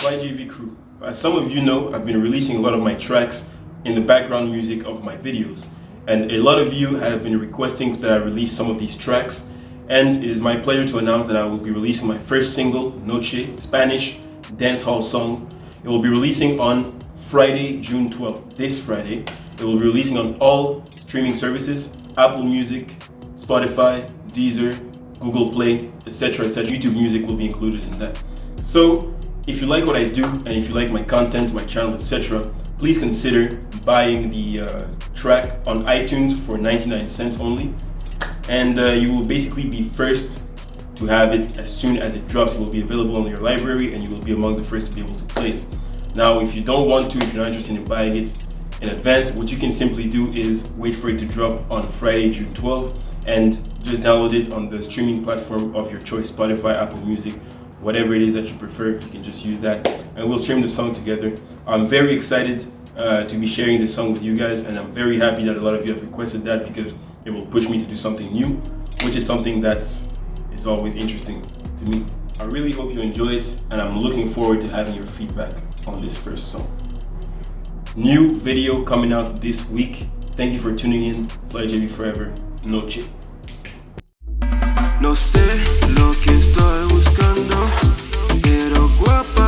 FlyJVCrew. As some of you know, I've been releasing a lot of my tracks in the background music of my videos. And a lot of you have been requesting that I release some of these tracks. And it is my pleasure to announce that I will be releasing my first single, Noche, Spanish dancehall song. It will be releasing on Friday, June 12th, this Friday. It will be releasing on all streaming services, Apple Music, Spotify, Deezer, Google Play, etc., etc. YouTube Music will be included in that. So if you like what I do and if you like my content, my channel, etc., please consider buying the track on iTunes for 99 cents only. And you will basically be first to have it as soon as it drops. It will be available in your library and you will be among the first to be able to play it. Now, if you don't want to, if you're not interested in buying it in advance, what you can simply do is wait for it to drop on Friday, June 12th, and just download it on the streaming platform of your choice, Spotify, Apple Music, whatever it is that you prefer. You can just use that and we'll stream the song together. I'm very excited to be sharing this song with you guys, and I'm very happy that a lot of you have requested that because it will push me to do something new, which is something that is always interesting to me. I really hope you enjoy it, and I'm looking forward to having your feedback on this first song. New video coming out this week. Thank you for tuning in. FlyJV forever. Noche. No sé lo que estoy buscando, pero guapa.